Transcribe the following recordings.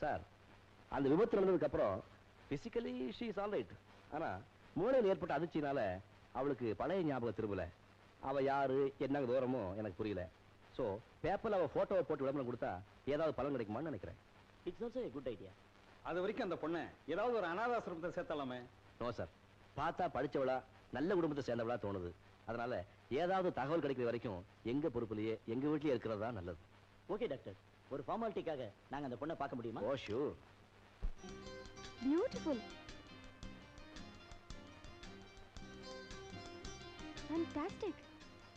Sir, அந்த விபத்து நடந்ததுக்கு அப்புறம் physically she is all right. ஆனா மூளையில் ஏற்பட்ட அதிர்ச்சினால அவளுக்கு பழைய ஞாபகம் திரும்பல. அவ யாரு என்ன தூரமோ எனக்கு புரியல. சோ பேப்பர்ல அவ போட்டோவை போட்டு விளம்பரம் கொடுத்தா ஏதாவது பலன் கிடைக்குமான்னு நினைக்கிறேன். It's also a good idea. அது வரைக்கும் அந்த பொண்ணை ஏதாவது ஒரு அனாதாசிரமத்தை சேர்த்தலாமே. நோ சார், பார்த்தா படிச்சவளா நல்ல குடும்பத்தை சேர்ந்தவளா தோணுது. அதனால ஏதாவது தகவல் கிடைக்கிற வரைக்கும் எங்க பொறுப்புலயே எங்க வீட்லயே இருக்கிறது தான் நல்லது. ஓகே டாக்டர், ஒரு ஃபார்மாலிட்டிக்காக நாங்க அந்த பொண்ணை பார்க்க முடியுமா? ஓ ஷூர். Beautiful, fantastic.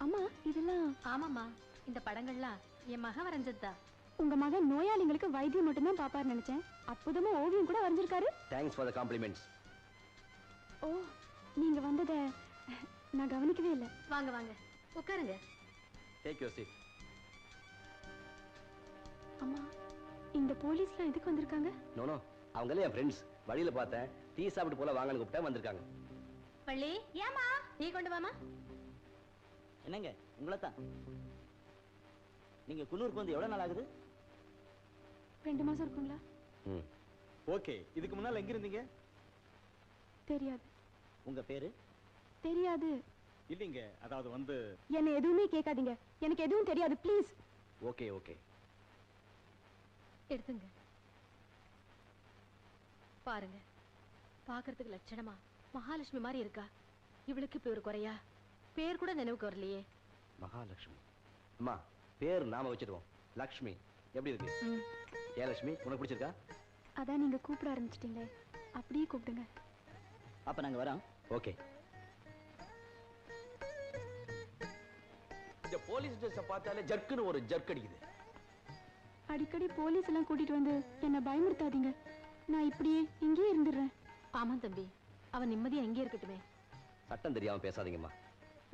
அம்மா இதெல்லாம்? ஆமாம்மா, இந்த படங்கள்லாம் என் மக வரைஞ்சதுதான். உங்க மகன் நோயாளிங்களுக்கு வைத்தியம் மட்டும்தான் பாப்பாரு நினைச்சேன். அற்புதமா ஓவியம் கூட வரைஞ்சிருக்காரு. Thanks for the compliments. ஓ, நீங்க வந்தத நான் கவனிக்கவே இல்லை. வாங்க வாங்க உட்காருங்க. Take your seat. அம்மா, இந்த போலீஸ்லாம் எதுக்கு வந்திருக்காங்க? நோ நோ, அவங்களே என் ஃப்ரெண்ட்ஸ். வழியில பார்த்தேன், டீ சாப்பிட்டு போல வாங்கன்னு கூப்பிட்டா வந்திருக்காங்க. பள்ளி, ஏமா டீ கொண்டு வாமா. என்னங்க உங்களை தான். நீங்க குன்னூருக்கு வந்து எவ்வளவு நாள் ஆகுது? 2 மாசம் இருக்குங்களா? ஓகே, இதுக்கு முன்னால எங்க இருந்தீங்க? தெரியாது. உங்க பேரு? தெரியாது. இல்லீங்க, அதாவது வந்து என்ன எதுவுமே கேட்காதீங்க. எனக்கு எதுவும் தெரியாது ப்ளீஸ். ஓகே ஓகே, எடுத்துங்க. பாருங்க, பாக்குறதுக்கு லட்சணமா மகாலட்சுமி மாதிரி இருக்கா. இவளுக்கு இப்ப ஒரு குறையா? பேர் கூட நினைவுக்கு வரலையே. மகாலட்சுமி. அம்மா, பேர் நாம வச்சிடுவோம். லக்ஷ்மி எப்படி இருக்கு? ஏலட்சுமி, உனக்கு பிடிச்சிருக்கா? அதான் நீங்க கூப்பிட ஆரம்பிச்சிட்டீங்களே, அப்படியே கூப்பிடுங்க. அப்ப நாங்க வரோம். ஓகே. இந்த போலீஸ் ட்ரெஸ் பார்த்தாலே ஜர்க்குன்னு ஒரு ஜர்க் அடிக்குது. அடிக்கடி போலீஸ் எல்லாம் கூட்டிட்டு வந்து என்ன பயமுறுத்தாதீங்க. நான் இப்படியே இங்கேயே இருந்துடுறேன். ஆமா தம்பி, அவன் நிம்மதியா எங்கே இருக்கட்டுமே. சட்டம் தெரியாம பேசாதீங்கம்மா.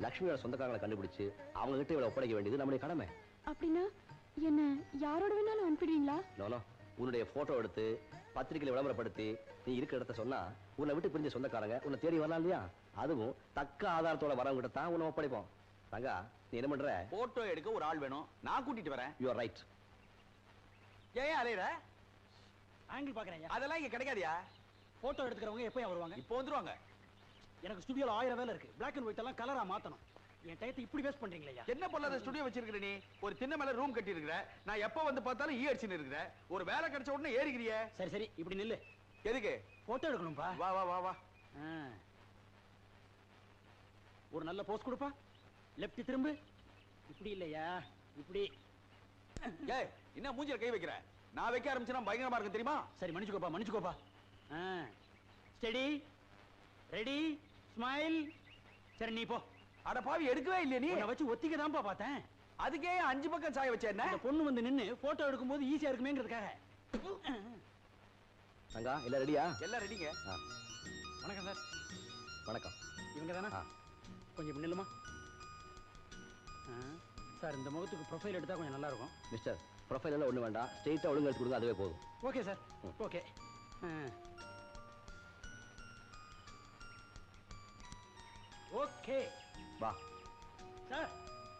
லக்ஷ்மியோட சொந்தக்காரங்களை கண்டுபிடிச்சு அவங்க கிட்ட இவளை ஒப்படைக்க வேண்டியது நம்மளுடைய கடமை. அப்படின்னா என்ன யாரோட வேணாலும் அனுப்பிடுவீங்களா? நோ, உன்னுடைய போட்டோ எடுத்து பத்திரிகையில விளம்பரப்படுத்தி நீ இருக்கிற இடத்த சொன்னா உன்னை விட்டு பிரிஞ்ச சொந்தக்காரங்க உன்னை தேடி வரலாம் இல்லையா? அதுவும் தக்க ஆதாரத்தோட வரவங்க கிட்ட தான் உன்னை ஒப்படைப்போம். தங்கா, நீ என்ன பண்ற? போட்டோ எடுக்க ஒரு ஆள் வேணும், நான் கூட்டிட்டு வரேன். You are right. ஏன் அலையற? ஆங்கிள் பாக்குறேன். அதெல்லாம் இங்க கிடைக்காதியா? போட்டோ எடுக்கிறவங்க எப்போ வருவாங்க? இப்போ வந்துருவாங்க. எனக்கு ஸ்டுடியோல 1000 வேலை இருக்கு. பிளாக் அண்ட் ஒயிட் எல்லாம் கலரா மாத்தணும். என் டயத்தை இப்படி வேஸ்ட் பண்றீங்களா? என்ன பொல்லாத ஸ்டுடியோ வச்சிருக்கிற நீ? ஒரு திண்ணை மேல ரூம் கட்டி இருக்கிற. நான் எப்ப வந்து பார்த்தாலும் ஈ அடிச்சுன்னு இருக்கிற. ஒரு வேலை கிடைச்ச உடனே ஏறிக்கிறிய. சரி சரி, இப்படி நில்லு. எதுக்கு? போட்டோ எடுக்கணும்பா. வா வா வா வா. ஒரு நல்ல போஸ் கொடுப்பா. லெஃப்ட் திரும்பு. இப்படி இல்லையா? இப்படி. ஏய், என்ன மூஞ்சில கை வைக்கிற? நான் வைக்க ஆரம்பிச்சேனா பயங்கரமா இருக்கு தெரியுமா? சரி, மன்னிச்சுக்கோப்பா மன்னிச்சுக்கோப்பா. Steady, ready, smile. சரி, நீ போ. அட பாவி, எடுக்கவே இல்லையா நீ? உன்னை வச்சு ஒத்திக்க தான்ப்பா பார்த்தேன். அதுக்கே 5 பக்கம் சாய வச்ச என்ன? அந்த பொண்ணு வந்து நின்னு போட்டோ எடுக்கும்போது ஈஸியா இருக்குமேங்கிறதுக்காக. தங்கா, எல்லாம் ரெடியா? எல்லாம் ரெடிங்க. வணக்கம் சார். வணக்கம். இவங்க தானே? கொஞ்சம் இப்படி நில்லுமா. சார், இந்த முகத்துக்கு ப்ரொஃபைல் எடுத்தா கொஞ்சம் நல்லா இருக்கும். மிஸ்டர், ப்ரொஃபைல் எல்லாம் ஒண்ணு வேண்டாம், ஸ்ட்ரெயிட்டா ஒழுங்கு எடுத்து கொடுங்க, அதுவே போதும். Okay sir. ஓகே. ஓகே வா சார்,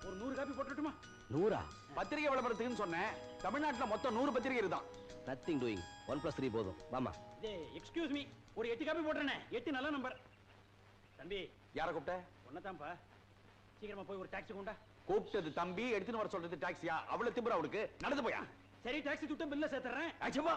ஒரு 100 காப்பி போட்டுட்டுமா? 100? பத்திரிகை விளம்பரத்துக்குன்னு சொன்னேன். தமிழ்நாட்டுல மொத்தம் 100 பத்திரிகை இருக்குதான். Nothing doing. 1+3 போதும். வாமா. எக்ஸ்கியூஸ் மீ, ஒரு 8 காப்பி போட்டுறேனே. 8 நல்ல நம்பர். தம்பி. யாரை கூப்பிட்ட? ஒன்னதான்ப்பா. சீக்கிரமா போய் ஒரு டாக்ஸி கொண்டா. கூப்பிட்டது தம்பி, எடுத்துன்னு வர சொல்றது டாக்ஸியா? அவ்வளவு திமிரா அவளுக்கு? நடந்து போயா. சரி, டாக்ஸி துட்ட பில்ல சேர்த்துறேன். ஆச்சமா.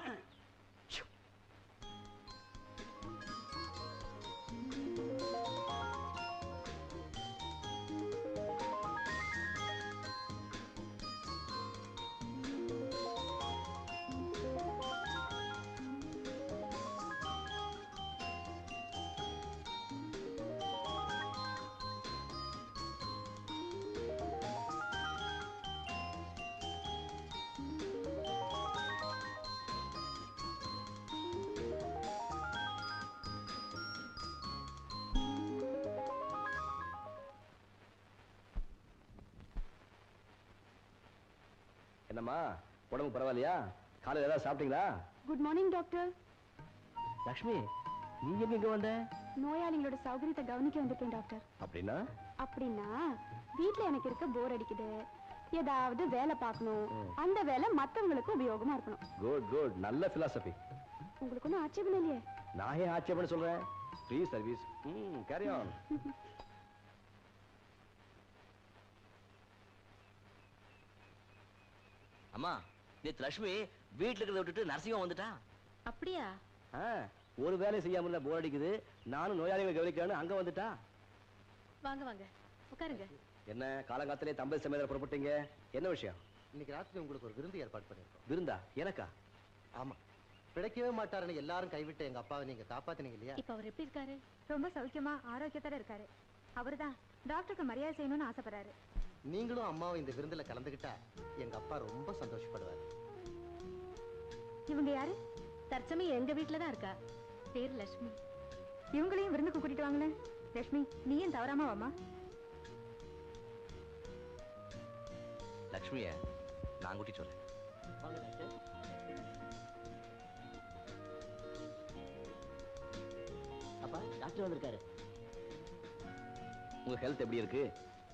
என்னம்மா, உடம்பு பரவாயில்லையா? காலையில் ஏதாவது சாப்பிட்டீங்களா? Good morning doctor. லக்ஷ்மி, நீ எங்க வந்த? நோயாளிகளோட சௌகரியத்தை கவனிக்க வந்திருக்கேன் டாக்டர். அப்படின்னா? அப்படின்னா வீட்ல எனக்கு இருக்க போர் அடிக்குது, ஏதாவது வேலை பார்க்கணும் அந்த வேலை மத்தவங்களுக்கு உபயோகமா இருக்கணும். குட் குட், நல்ல பிலாசபி. உங்களுக்கு ஒன்றும் ஆட்சேபம் இல்லையே? நான் ஏன் ஆட்சேபம் சொல்றேன்? Free service. Carry on. அம்மா, நேத்து லட்சுமி வீட்டுல இருக்கிறத விட்டுட்டு நரசிங்கம் வந்துட்டா. அப்படியா? ஒரு வேலையை செய்யாம இருந்தா போர் அடிக்குது, நானும் நோயாளிகளை கவனிக்கணும் அங்க வந்துட்டா. வாங்க வாங்க உட்காருங்க. என்ன காலங்காத்திலே தம்பதி சமேதர புறப்பட்டீங்க? என்ன விஷயம்? இன்னைக்கு ராத்திரி உங்களுக்கு ஒரு விருந்து ஏற்பாடு பண்ணிருக்கோம். விருந்தா? எனக்கா? ஆமா, பிழைக்கவே மாட்டாருன்னு எல்லாரும் கைவிட்ட எங்க அப்பாவை நீங்க காப்பாத்தினீங்க இல்லையா? இப்ப அவர் எப்படி இருக்காரு? ரொம்ப சௌக்கியமா ஆரோக்கியத்தோட இருக்காரு. அவர்தான் டாக்டருக்கு மரியாதை செய்யணும்னு ஆசைப்படுறாரு. நீங்களும் அம்மாவும் இந்த விருந்துல கலந்துகிட்டா எங்க அப்பா ரொம்ப சந்தோஷப்படுவார். இவங்க யாரு? தற்சமயம் எங்க வீட்டுல தான் இருக்கா. பேர் லட்சுமி. இவங்களையும் விருந்துக்கு கூட்டிட்டு வாங்களேன். லட்சுமி, நீயும் தவறாம வாமா. லட்சுமிய நான் கூட்டிட்டு வரேன். வாங்க டாக்டர். அப்பா, டாக்டர் வந்திருக்காரு. உங்க ஹெல்த் எப்படி இருக்கு?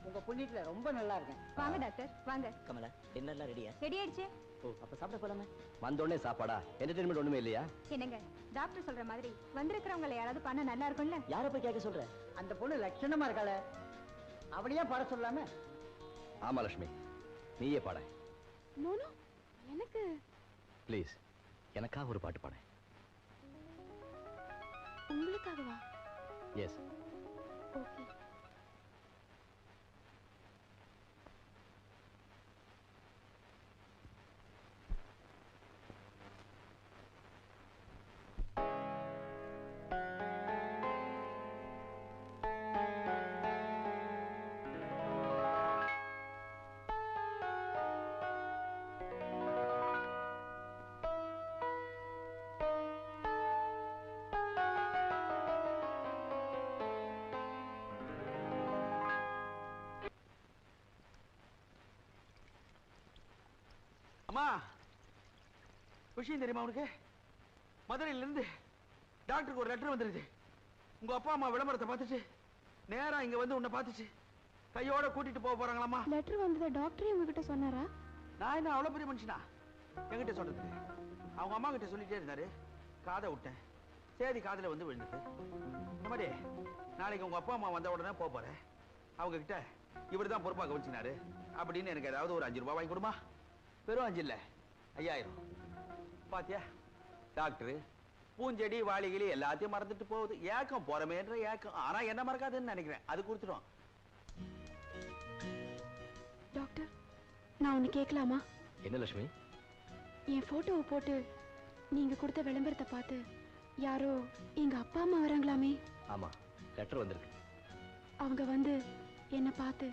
உங்க புண்ணியத்துல ரொம்ப நல்லா இருக்கேன். வாங்க டாக்டர் வாங்க. கமலா, டின்னர்லாம் ரெடியா? ரெடி ஆயிடுச்சு. ஓ, அப்ப சாப்பிட போலாமே. வந்தோடனே சாப்பாடா? என்டர்டைன்மெண்ட் ஒண்ணுமே இல்லையா? என்னங்க டாக்டர் சொல்ற மாதிரி வந்திருக்கிறவங்களை யாராவது பண்ண நல்லா இருக்கும்ல? யாரை போய் கேட்க சொல்ற? அந்த பொண்ணு லட்சணமா இருக்காள, அவளையா பாட சொல்லாம? ஆமா லட்சுமி, நீயே பாட. நோனோ, எனக்கு ப்ளீஸ், எனக்காக ஒரு பாட்டு பாட. உங்களுக்காகவா? எஸ். ஓகே. அம்மா, விஷயம் தெரியுமா உனக்கு? மதுரையில இருந்து டாக்டருக்கு ஒரு லெட்டர் வந்துருது. உங்க அப்பா அம்மா விளம்பரத்தை பார்த்துச்சு, நேரா இங்க வந்து உன்னை பார்த்துச்சு. கையோட கூட்டிட்டு போக போறாங்களாமா. லெட்டர் வந்தத டாக்டர் உங்ககிட்ட சொன்னாரா? நான் என்ன அவ்வளவு பெரிய மனுஷனா என்கிட்ட சொல்றது? அவங்க அம்மா கிட்ட சொல்லிட்டே இருந்தாரு, காதை விட்டேன். சேதி காதுல வந்து விழுந்துட்டு. இந்த மாதிரி நாளைக்கு உங்க அப்பா அம்மா வந்த உடனே போக போறேன். அவங்க கிட்ட இவர் தான் பொறுப்பாக கவனிச்சினாரு அப்படின்னு எனக்கு ஏதாவது ஒரு 5 ரூபாய் வாங்கி கொடுமா. வெறும் 5 இல்ல, 5000. பாத்தியா, டாக்டரு பூஞ்செடி வாளிகளி எல்லாத்தையும் மறந்துட்டு போகுது. ஏக்கம் போறமேன்ற ஏக்கம். ஆனா என்ன மறக்காதுன்னு நினைக்கிறேன். அது கொடுத்துடும். டாக்டர், நான் ஒன்னு கேட்கலாமா? என்ன லட்சுமி? என் போட்டோவை போட்டு நீங்க கொடுத்த விளம்பரத்தை பார்த்து யாரோ எங்க அப்பா அம்மா வராங்களாமே. ஆமா, லெட்டர் வந்திருக்கு. அவங்க வந்து என்ன பார்த்து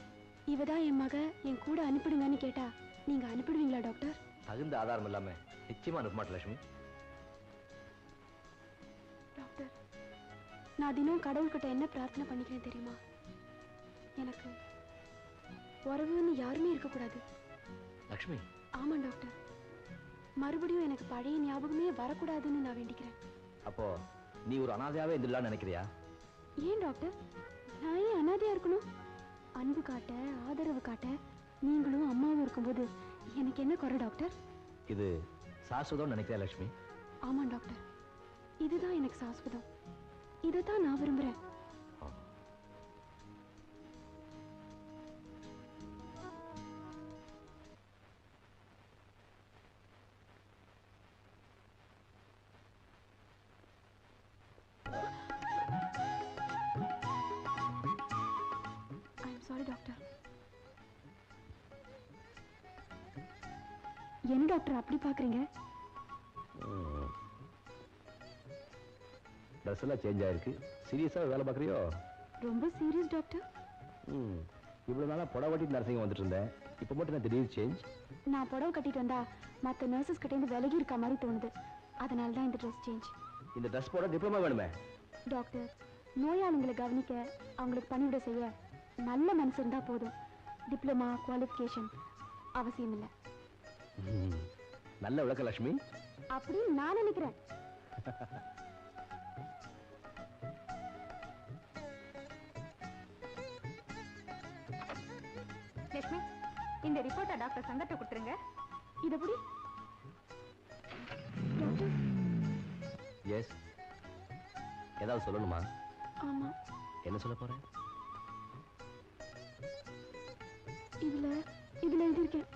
இவதான் என் மக, என் கூட அனுப்பிடுங்கன்னு கேட்டா நீங்க அனுப்பிடுவீங்களா டாக்டர்? தகுந்த ஆதாரம் இல்லாம நிச்சயமா அனுப்ப மாட்டேன் லட்சுமி. டாக்டர், நான் தினம் கடவுள்கிட்ட என்ன பிரார்த்தனை பண்ணிக்கிறேன் தெரியுமா? எனக்கு உறவுன்னு யாருமே இருக்கக்கூடாது. லட்சுமி. ஆமா டாக்டர், மறுபடியும் எனக்கு பழைய ஞாபகமே வரக்கூடாதுன்னு நான் வேண்டிக்கிறேன். அப்போ நீ ஒரு அனாதையாவே இருந்துடலாம்னு நினைக்கிறியா? ஏன் டாக்டர், நான் ஏன் அனாதையா இருக்கணும்? அன்பு காட்ட, ஆதரவு காட்ட நீங்களும் அம்மாவும் இருக்கும்போது எனக்கு என்ன குறை டாக்டர்? இது சாஸ்வதம் நினைக்கிறியா லட்சுமி? ஆமா டாக்டர், இதுதான் எனக்கு சாஸ்வதம். இதைத்தான் நான் விரும்புறேன். Sorry doctor. என்ன டாக்டர் அப்படி பாக்குறீங்க? ட்ரெஸ் எல்லாம் சேஞ்ச் ஆயிருக்கு. சீரியஸா வேலை பார்க்குறியோ? ரொம்ப சீரியஸ் டாக்டர். இவ்வளவு நாளா புடவை கட்டிட்டு நர்சிங் வந்துட்டு இருந்தேன், இப்போ மட்டும் நான் திடீர் சேஞ்ச். நான் புடவை கட்டிட்டு வந்தா மற்ற நர்சஸ் கிட்ட இருந்து விலகி இருக்க மாதிரி தோணுது. அதனால தான் இந்த ட்ரெஸ் சேஞ்ச். இந்த ட்ரெஸ் போட டிப்ளமா வேணுமே டாக்டர். நோயாளிகளை கவனிக்க, அவங்களுக்கு பணிவிட செய்ய நல்ல மனசு இருந்தா போதும். டிப்ளமா குவாலிஃபிகேஷன் அவசியம் இல்லை. நல்ல விளக்க லட்சுமி. அப்படின்னு நான் நினைக்கிறேன். லட்சுமி, இந்த ரிப்போர்ட்டை டாக்டர் சங்கத்தை கொடுத்துருங்க. இதை புடி. டாக்டர். எஸ், ஏதாவது சொல்லணுமா? ஆமா. என்ன சொல்ல போறேன்? இதுல எழுதியிருக்கேன்.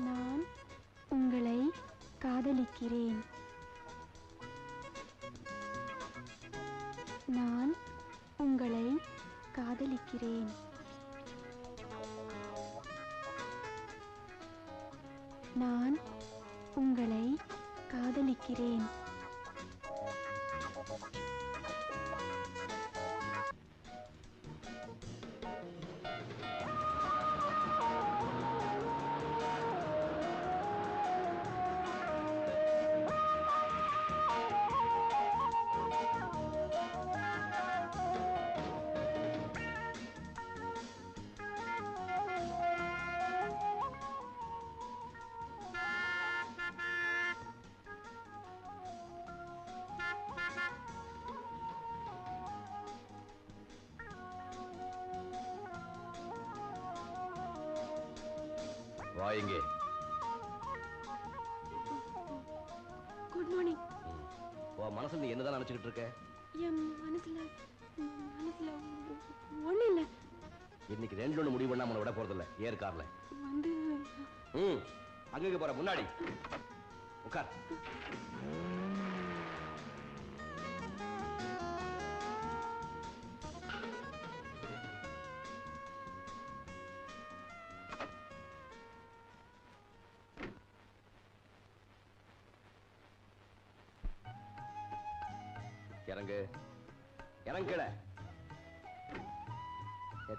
நான் உங்களை காதலிக்கிறேன். நான் உங்களை காதலிக்கிறேன். நான் உங்களை காதலிக்கிறேன். வாங்க. Good morning. உன் மனசுல நீ என்னதான் நினைச்சுக்கிட்டு இருக்க? என் மனசுல ஒண்ணு இல்ல. இன்னைக்கு 2 முடிவு பண்ணா நம்மள விட போறதில்ல. ஏர் கார்ல வந்து அங்க போற முன்னாடி உட்கார். இறங்கு, இறங்குல.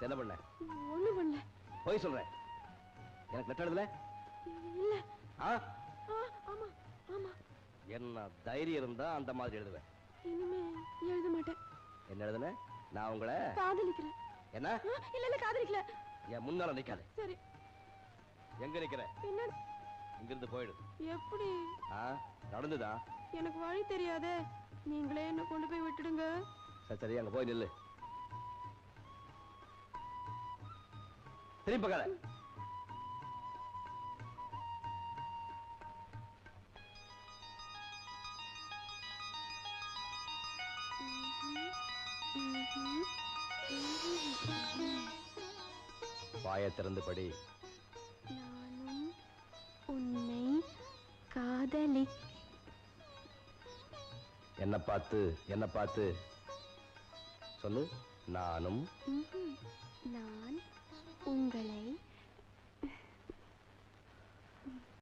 என்ன பண்ண? ஒண்ணு பண்ணல. போய் சொல்றேன். எனக்கு லெட்டர் எழுதல? இல்ல. ஆமா ஆமா. என்ன தைரியம் இருந்தா அந்த மாதிரி எழுதுவேன். இனிமே எழுத மாட்டேன். என்ன எழுதுன? நான் உங்களை காதலிக்கிறேன். என்ன? இல்ல காதலிக்கல. என் முன்னால நிக்காத. சரி. எங்க நிக்கிற? பின்னாடி. இங்கிருந்து போயிடு. எப்படி? நடந்துதா? எனக்கு வழி தெரியாதே. நீங்களே என்ன கொண்டு போய் விட்டுடுங்க. சரி, அங்க போய் நில்லு. திரும்பி பார்க்காத. வாயை திறந்து படி. நானும் உன்னை காதலி. என்ன பார்த்து சொல்லு. நானும் நான்